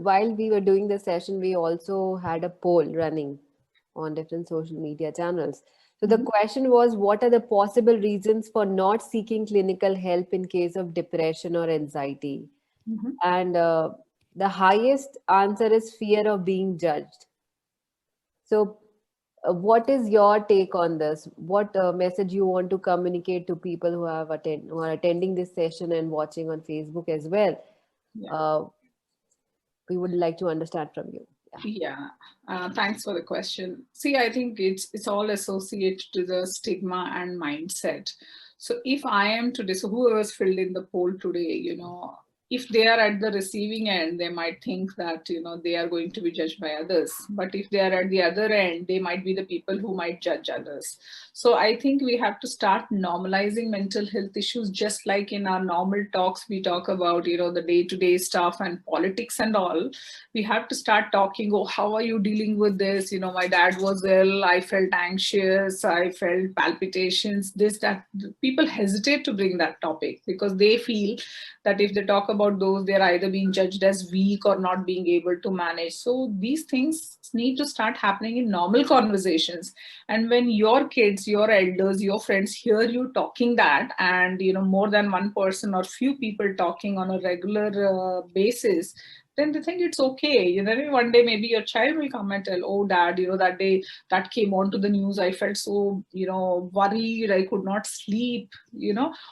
while we were doing the session, we also had a poll running on different social media channels. So the Mhm. question was, what are the possible reasons for not seeking clinical help in case of depression or anxiety? Mhm. And the highest answer is fear of being judged. So, what is your take on this? What message you want to communicate to people who are attending this session and watching on Facebook as well? Yeah. Uh, we would like to understand from you. Yeah. Yeah, thanks for the question. See, I think it's all associated to the stigma and mindset. So if I am today, so whoever's filled in the poll today, if they are at the receiving end, they might think that they are going to be judged by others. But if they are at the other end, they might be the people who might judge others. So I think we have to start normalizing mental health issues, just like in our normal talks we talk about the day-to-day stuff and politics and all. We have to start talking, oh, how are you dealing with this? My dad was ill, I felt anxious, I felt palpitations, this, that. People hesitate to bring that topic because they feel that if they talk about those, they're either being judged as weak or not being able to manage. So these things need to start happening in normal conversations. And when your kids, your elders, your friends hear you talking that, and more than one person or few people talking on a regular basis, then they think it's okay. One day maybe your child will come and tell, oh, dad, that day that came onto the news, I felt so, worried, I could not sleep,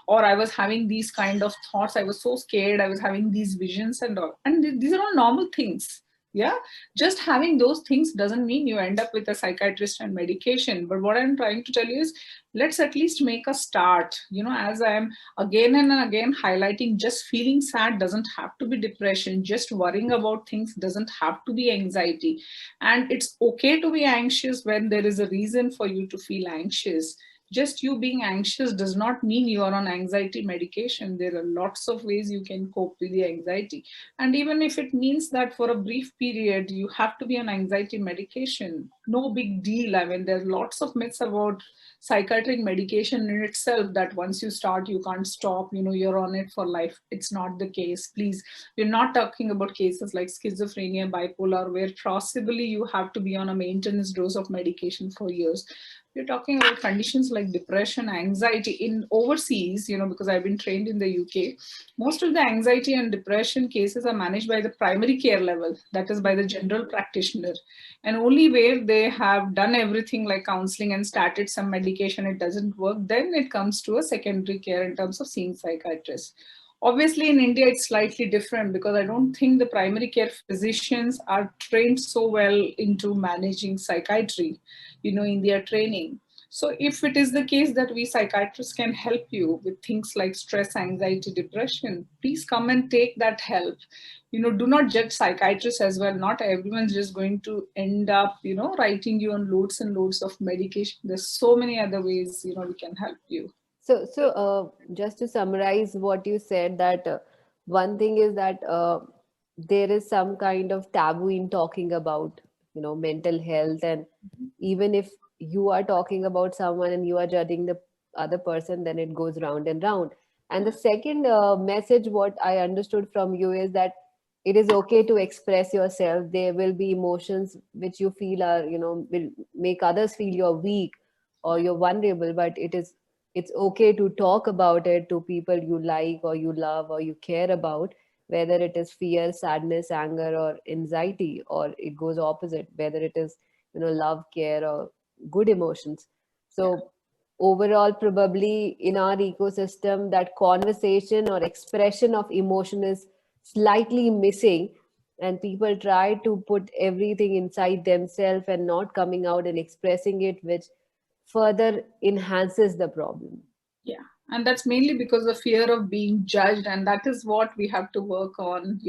or I was having these kind of thoughts, I was so scared, I was having these visions and all. And these are all normal things. Yeah, just having those things doesn't mean you end up with a psychiatrist and medication. But what I'm trying to tell you is, let's at least make a start. As I am again and again highlighting, just feeling sad doesn't have to be depression, just worrying about things doesn't have to be anxiety. And it's okay to be anxious when there is a reason for you to feel anxious. Just you being anxious does not mean you are on anxiety medication. There are lots of ways you can cope with the anxiety. And even if it means that for a brief period you have to be on anxiety medication, no big deal. I mean, there are lots of myths about psychiatric medication in itself, that once you start you can't stop, you're on it for life. It's not the case, please. We're not talking about cases like schizophrenia, bipolar, where possibly you have to be on a maintenance dose of medication for years. We're talking about conditions like depression, anxiety. In overseas, because I've been trained in the UK, most of the anxiety and depression cases are managed by the primary care level, that is by the general practitioner. And only where they have done everything like counseling and started some medication, it doesn't work, then it comes to a secondary care in terms of seeing psychiatrists. Obviously in India it's slightly different, because I don't think the primary care physicians are trained so well into managing psychiatry, in their training. So if it is the case that we psychiatrists can help you with things like stress, anxiety, depression, please come and take that help. Do not judge psychiatrists as well. Not everyone's just going to end up writing you on loads and loads of medication. There's so many other ways we can help you. So, just to summarize what you said, that one thing is that there is some kind of taboo in talking about, mental health, and even if you are talking about someone and you are judging the other person, then it goes round and round. And the second message, what I understood from you, is that it is okay to express yourself. There will be emotions which you feel are, will make others feel you're weak or you're vulnerable, but it's okay to talk about it to people you like or you love or you care about, whether it is fear, sadness, anger, or anxiety, or it goes opposite, whether it is love, care, or good emotions. Yeah. So overall, probably in our ecosystem, that conversation or expression of emotion is slightly missing, and people try to put everything inside themselves and not coming out and expressing it, which further enhances the problem. Yeah, and that's mainly because of fear of being judged, and that is what we have to work on.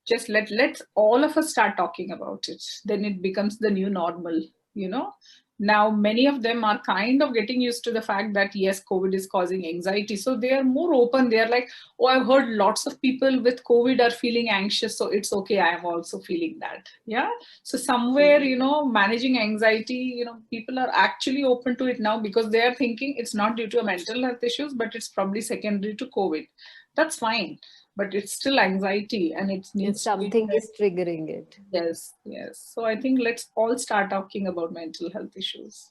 Just let's all of us start talking about it. Then it becomes the new normal. You know, Now many of them are kind of getting used to the fact that yes, COVID is causing anxiety, so they are more open. They are like, oh, I've heard lots of people with COVID are feeling anxious, so it's okay. I am also feeling that. Yeah, so somewhere, managing anxiety, people are actually open to it now because they are thinking it's not due to a mental health issues, but it's probably secondary to COVID. That's fine. but it's still anxiety and it If needs to be something is triggering it. yes, yes. So I think let's all start talking about mental health issues.